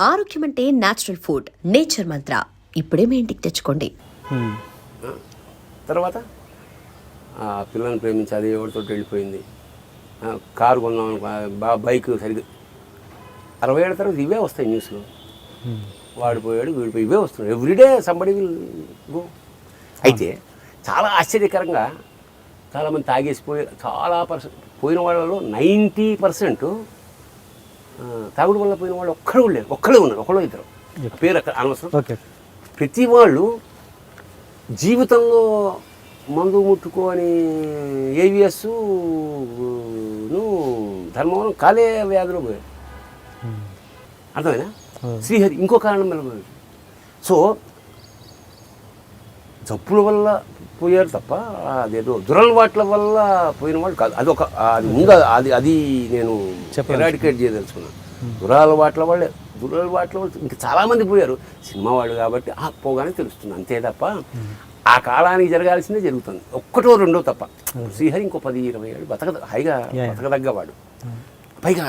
ఆరోగ్యం అంటే natural food. Nature మంత్ర ఇప్పుడే మీ ఇంటికి తెచ్చుకోండి. తర్వాత పిల్లల్ని ప్రేమించి అది ఎవరితో వెళ్ళిపోయింది. కారు కొందాం, బైక్ సరిగ్గా 60 ఏళ్ళ తర్వాత ఇవే వస్తాయి న్యూస్లో. వాడిపోయాడు, వీడిపోయి ఇవే వస్తున్నాయి. Everyday somebody will go. అయితే చాలా ఆశ్చర్యకరంగా చాలామంది తాగేసిపోయి చాలా పోయిన వాళ్ళలో 90% తాగుడు వల్ల పోయిన వాళ్ళు ఒక్కడే ఉన్నారు, ఒకళ్ళు ఇద్దరు, పేరు అక్కడ అనవసరం. ప్రతి వాళ్ళు జీవితంలో మందు ముట్టుకొని ఏవిఎస్ ధర్మవరం కాలే వ్యాధిలో పోయారు. అర్థమైనా? శ్రీహరి ఇంకో కారణం వల్ల పోయారు. సో జబ్బుల వల్ల పోయారు తప్ప అదేదో దురలవాట్ల వల్ల పోయిన వాళ్ళు కాదు. అదొక అది ముందు అది నేను ఎరాడికేట్ చేయదలుచుకున్నాను. దురలవాట్ల వాళ్ళే ఇంకా చాలామంది పోయారు, సినిమా వాళ్ళు కాబట్టి పోగానే తెలుస్తుంది అంతే తప్ప ఆ కాలానికి జరగాల్సిందే జరుగుతుంది. ఒక్కటో రెండో తప్ప. శ్రీహరి ఇంకో 10-20 ఏళ్ళు హైగా బతకదగ్గవాడు, పైగా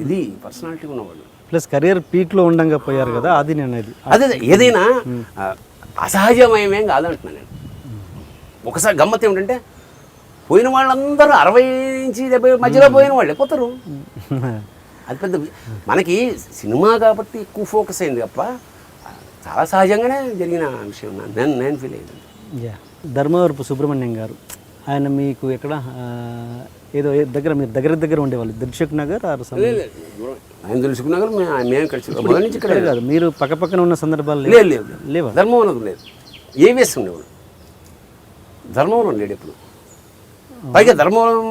ఇది పర్సనాలిటీ ఉన్నవాడు, ప్లస్ కెరియర్ పీక్లో ఉండంగా పోయారు కదా. అది నేను అదే ఏదైనా అసహజమయమేం కాదంటున్నాను నేను. ఒకసారి గమ్మత్ ఏమిటంటే పోయిన వాళ్ళందరూ 60 నుంచి 70 మధ్యలో పోయిన వాళ్ళే పోతారు. అది పెద్ద మనకి సినిమా కాబట్టి ఎక్కువ ఫోకస్ అయింది తప్ప చాలా సహజంగానే జరిగిన విషయం నేను ఫీల్ అయ్యింది. ధర్మవరపు సుబ్రహ్మణ్యం గారు, ఆయన మీకు ఎక్కడ ఏదో దగ్గర మీరు దగ్గర ఉండేవాళ్ళు, దిల్సుఖ్ నగర్ ఆయన దిల్సుఖ్ నగర్ మేము కలిసి ఇక్కడ కాదు, మీరు పక్కన ఉన్న సందర్భాలు లేవా? ధర్మవరం లేదు, ఏవిఎస్ ఉండేవాడు. ధర్మవరం లేడు ఎప్పుడు, పైగా ధర్మవరం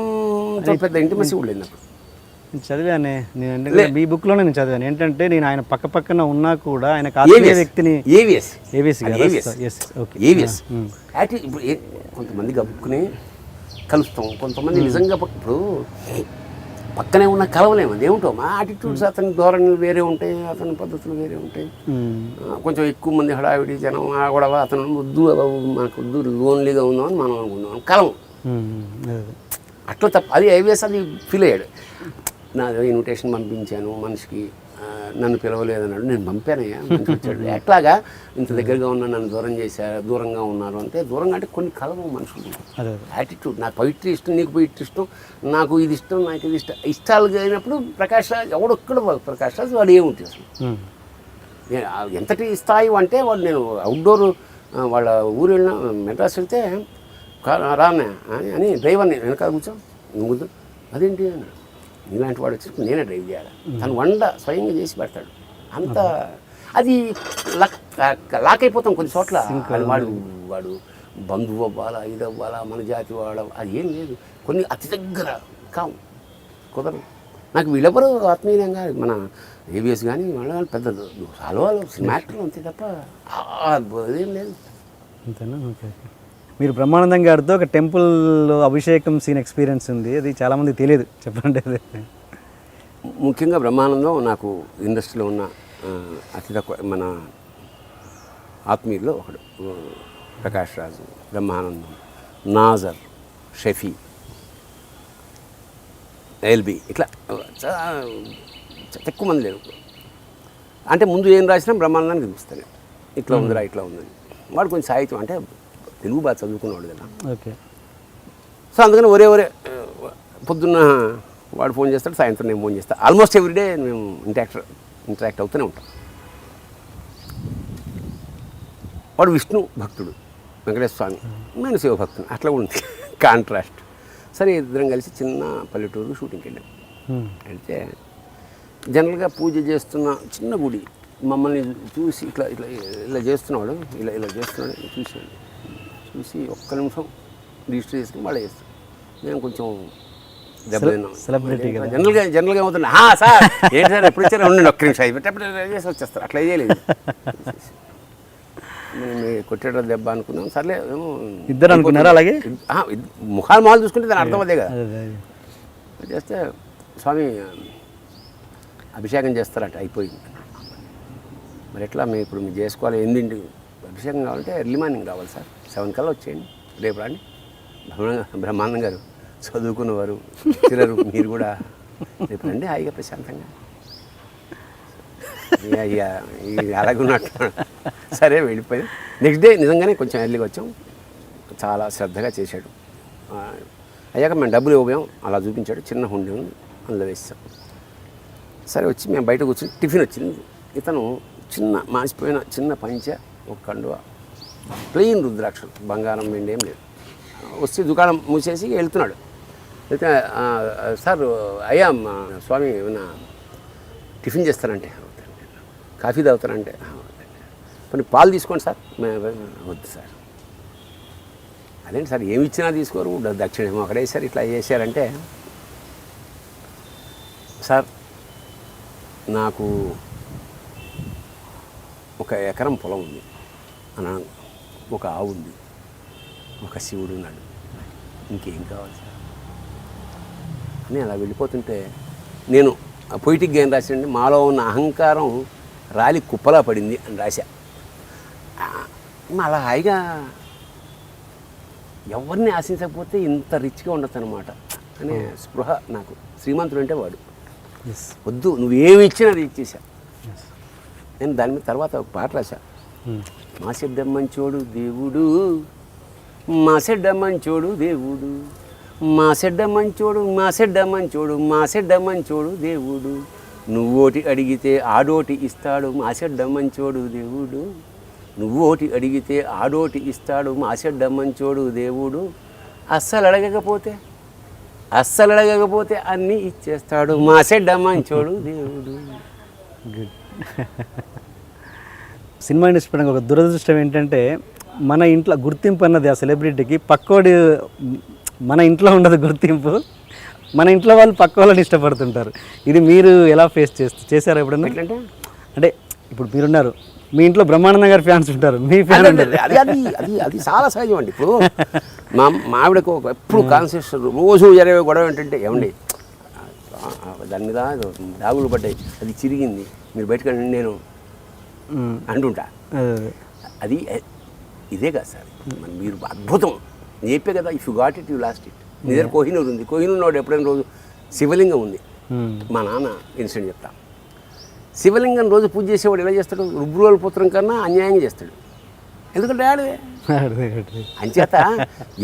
పెద్ద ఇంటిమసీ కూడా లేదు. చదివానే నేను ఈ బుక్లోనే నేను చదివాను. ఏంటంటే నేను ఆయన పక్కన ఉన్నా కూడా ఆయన ఆత్మీయ వ్యక్తిని ఇప్పుడు కొంతమంది గబుక్కుని కలుస్తాం, కొంతమంది నిజంగా ఇప్పుడు పక్కనే ఉన్న కలవలేము. అది ఏమిటో మా యాటిట్యూడ్స్, అతని ధోరణులు వేరే ఉంటాయి, అతని పద్ధతులు వేరే ఉంటాయి. కొంచెం ఎక్కువ మంది హడావిడి జనం గొడవ, అతను మనకు వద్దు, లోన్లీగా ఉందామని మనం అనుకుందాం, కలవం అట్లా తప్ప. అది ఐవిఎస్ అది ఫీల్ అయ్యాడు. నా ఇన్విటేషన్ పంపించాను మనిషికి, నన్ను పిలవలేదన్నాడు, నేను పంపానయ్యా, మంచి వచ్చాడు. ఎట్లాగా ఇంత దగ్గరగా ఉన్నా నన్ను దూరంగా ఉన్నారు అంటే, దూరంగా అంటే కొన్ని కలవు మనుషులు యాటిట్యూడ్. నాకు పవిత్రి ఇష్టం, నీకు పవిత్రి ఇష్టం, నాకు ఇది ఇష్టం, నాకు ఇది ఇష్టం, ఇష్టాలు అయినప్పుడు ప్రకాష్ రాజ్ ఎవడొక్కడ ప్రకాష్ రాజ్ వాడు ఏముంటుంది అసలు. ఎంతటి స్థాయి అంటే వాడు, నేను అవుట్డోర్ వాళ్ళ ఊరు వెళ్ళిన మెడ్రాస్ వెళ్తే రానా అని డ్రైవర్ని వెనకాల కూర్చో, నువ్వు అదేంటి అని, ఇలాంటి వాడు వచ్చి నేనే డ్రైవ్ చేయాలి, తను వంట స్వయంగా చేసి పెడతాడు. అంత అది లాక్ అయిపోతాం కొన్ని చోట్ల. వాడు బంధువు అవ్వాలా, ఇది అవ్వాలా, మన జాతి వాడ, అది ఏం లేదు. కొన్ని అతి దగ్గర కావు, కుదరదు. నాకు వీళ్ళెవరు ఆత్మీయంగా మన ఏవిఎస్ కానీ వాళ్ళ పెద్ద వాళ్ళు సినిమా యాక్టర్లు అంతే తప్ప అదేం లేదు. అంతేనా? ఓకే. మీరు బ్రహ్మానందం గారితో ఒక టెంపుల్ అభిషేకం సీన్ ఎక్స్పీరియన్స్ ఉంది, అది చాలామంది తెలియదు, చెప్పండి. అది ముఖ్యంగా బ్రహ్మానందం నాకు ఇండస్ట్రీలో ఉన్న అతి తక్కువ మన ఆత్మీయుల్లో ఒకడు. ప్రకాష్ రాజు, బ్రహ్మానందం, నాజర్, షఫీ, ఎల్బి, ఇట్లా ఎక్కువ మంది లేరు. అంటే ముందు ఏం రాసినా బ్రహ్మానందానికి చూపిస్తాను, ఇట్లా ఉందిరా ఇట్లా ఉందని. వాడు కొంచెం సాహిత్యం అంటే తెలుగు బాగా చదువుకున్నాడు కదా. ఓకే. సో అందుకని ఒరే పొద్దున్న వాడు ఫోన్ చేస్తాడు, సాయంత్రం నేను ఫోన్ చేస్తాను. ఆల్మోస్ట్ ఎవ్రీడే మేము ఇంటరాక్ట్ అవుతూనే ఉంటాం. వాడు విష్ణు భక్తుడు, వెంకటేశ్వర స్వామి, నేను శివభక్తుడు, అట్లా ఉంది కాంట్రాస్ట్. సరే ఇద్దరం కలిసి చిన్న పల్లెటూరు షూటింగ్కి వెళ్ళాం. వెళ్తే జనరల్గా పూజ చేస్తున్న చిన్న గుడి, మమ్మల్ని చూసి ఇట్లా ఇట్లా ఇలా చేస్తున్నాడు, ఇలా చేస్తున్నాడు చూసి ఒక్క నిమిషం రిజిస్టర్ చేసుకుని మళ్ళీ చేస్తాం. మేము కొంచెం దెబ్బతిన్నాం. జనరల్గా ఏమవుతుంది, సార్ ఏంటి సార్ ఎప్పుడు వచ్చారో ఉండండి ఒక్క నిమిషం అయిపోయి చేసి వచ్చేస్తారు. అట్లా చేయలేదు, మేము కొట్టేట దెబ్బ అనుకున్నాం. సర్లే ఏమో ఇద్దరు అనుకున్నారు. అలాగే మొహాలు చూసుకుంటే దాని అర్థం అదే కదా. చేస్తే స్వామి అభిషేకం చేస్తారట, అయిపోయింది. మరి ఎట్లా ఇప్పుడు మీరు చేసుకోవాలి, ఎందుంటి అభిషేకం కావాలంటే ఎర్లీ మార్నింగ్ రావాలి సార్, 7 కల్లా వచ్చేయండి, రేపు రాండి. బ్రహ్మానందం గారు చదువుకున్నవారు, మీరు కూడా రేపు రండి హాయిగా ప్రశాంతంగా. అలాగున్నట్టు సరే వెళ్ళిపోయాం. నెక్స్ట్ డే నిజంగానే కొంచెం ఎర్లీగా వచ్చాం. చాలా శ్రద్ధగా చేశాడు. అయ్యాక మేము డబ్బులు ఇవ్వబోయాం, అలా చూపించాడు. చిన్న హుండీ ఉంది, అందులో వేసాం. సరే వచ్చి మేము బయట కూర్చొని టిఫిన్ వచ్చింది. ఇతను చిన్న మాసిపోయిన చిన్న పంచ, ఒక కండువ, ప్లెయిన్ రుద్రాక్షలు, బంగారం వెండి ఏం లేదు. వచ్చి దుకాణం మూసేసి వెళ్తున్నాడు. అయితే సార్ అయ్యా మా స్వామి ఏమన్నా టిఫిన్ చేస్తానంటే, కాఫీ తాగుతానంటే, కొన్ని పాలు తీసుకోండి సార్. వద్దు సార్. అదేంటి సార్ ఏమి ఇచ్చినా తీసుకోరు, దక్షిణేమో అక్కడ వేసారు, ఇట్లా చేశారంటే, సార్ నాకు ఒక ఎకరం పొలం ఉంది అన్నా, ఒక ఆవు ఉంది, ఒక శివుడు ఉన్నాడు, ఇంకేం కావాలి సార్ అని అలా వెళ్ళిపోతుంటే, నేను పొయిటిక్గా ఏం రాశానంటే, మాలో ఉన్న అహంకారం రాలి కుప్పలా పడింది అని రాశా. అలా హాయిగా ఎవరిని ఆశించకపోతే ఇంత రిచ్గా ఉండొచ్చు అనమాట అనే స్పృహ నాకు. శ్రీమంతుడు అంటే వాడు. వద్దు నువ్వేమి ఇచ్చినా అది ఇచ్చేసా. నేను దాని మీద తర్వాత ఒక పాట రాశా. మా చెడ్డ మంచోడు దేవుడు, మా చెడ్డ మంచోడు దేవుడు, మా చెడ్డ మంచోడు, మా చెడ్డ మంచోడు, మా చెడ్డ మంచోడు దేవుడు, నువ్వోటి అడిగితే ఆడోటి ఇస్తాడు మా చెడ్డ మంచోడు దేవుడు, నువ్వోటి అడిగితే ఆడోటి ఇస్తాడు మా చెడ్డ మంచోడు దేవుడు, అస్సలు అడగకపోతే అన్నీ ఇచ్చేస్తాడు మా చెడ్డ మంచోడు దేవుడు. గుడ్. సినిమా ఇండస్ట్రీ పరంగా ఒక దురదృష్టం ఏంటంటే, మన ఇంట్లో గుర్తింపు అన్నది ఆ సెలబ్రిటీకి పక్కోడి, మన ఇంట్లో ఉండదు గుర్తింపు, మన ఇంట్లో వాళ్ళు పక్క వాళ్ళని ఇష్టపడుతుంటారు. ఇది మీరు ఎలా ఫేస్ చేశారు ఎప్పుడన్నా? అంటే ఇప్పుడు మీరున్నారు, మీ ఇంట్లో బ్రహ్మానందం గారి ఫ్యాన్స్ ఉంటారు, మీ ఫ్యాన్ ఉంటారు. అది చాలా సహజం అండి. ఇప్పుడు మా ఆవిడకు ఎప్పుడు కాన్షియస్, రోజు జరిగే గొడవ ఏంటంటే, ఏమండి దాని మీద డాగులు పడ్డాయి, అది చిరిగింది, మీరు బయటకు నేను అంటుంటా. అది ఇదే కదా సార్, మీరు అద్భుతం నేను చెప్పే కదా, if you got it you lost it. నీ దగ్గర కోహినూర్ ఉంది, కోహినూర్ నాడు ఎప్పుడైనా రోజు శివలింగం ఉంది. మా నాన్న ఇన్సిడెంట్ చెప్తా. శివలింగం రోజు పూజ చేసేవాడు ఎలా చేస్తాడు? రుబ్రువల పుత్రం కన్నా అన్యాయంగా చేస్తాడు. ఎందుకంటే ఆడదే. అంచేత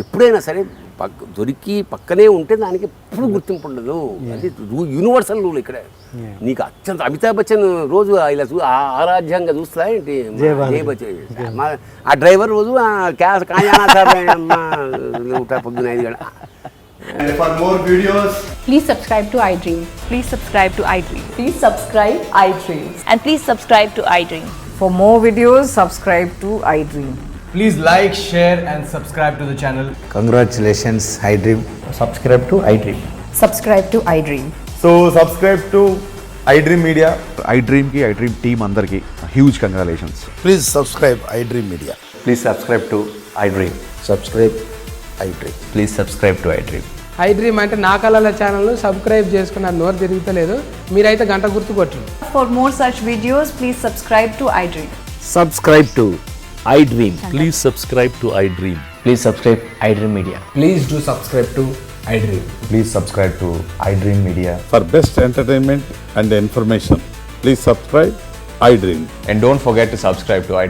ఎప్పుడైనా సరే దొరికి పక్కనే ఉంటే దానికి ఎప్పుడు గుర్తింపు ఉండదు. అది యూనివర్సల్ రూల్ ఇక్కడ. నీకు అత్యంత అమితాబ్ బచ్చన్ రోజు ఇలా ఆరాధ్యంగా చూస్తా ఏంటి, జయ బచ్చన్ ఆ డ్రైవర్ రోజు కాయానా సార్ పొద్దున 5 గంటల. For more videos, Please subscribe to iDream. Please subscribe to iDream. Please subscribe iDream. And please subscribe to iDream. For more videos, subscribe to iDream. please like, share and subscribe to the channel. Congratulations, iDream. Subscribe to iDream. Subscribe to iDream. So subscribe to iDream Media. iDream ki iDream team andarki huge congratulations. Please subscribe iDream Media. Please subscribe to iDream. Subscribe iDream. Please subscribe to iDream. iDream అంటే నా కళల ఛానల్ను subscribe చేసుకున్న నోరు తిరుగుతలేదు, మీరైతే గంట గుర్తు కొట్టండి. For more such videos, please subscribe to iDream. Subscribe to iDream. Please subscribe to iDream. Please subscribe iDream Media. Please do subscribe to iDream. Please subscribe to iDream Media. For best entertainment and information, please subscribe iDream. And don't forget to subscribe to iDream.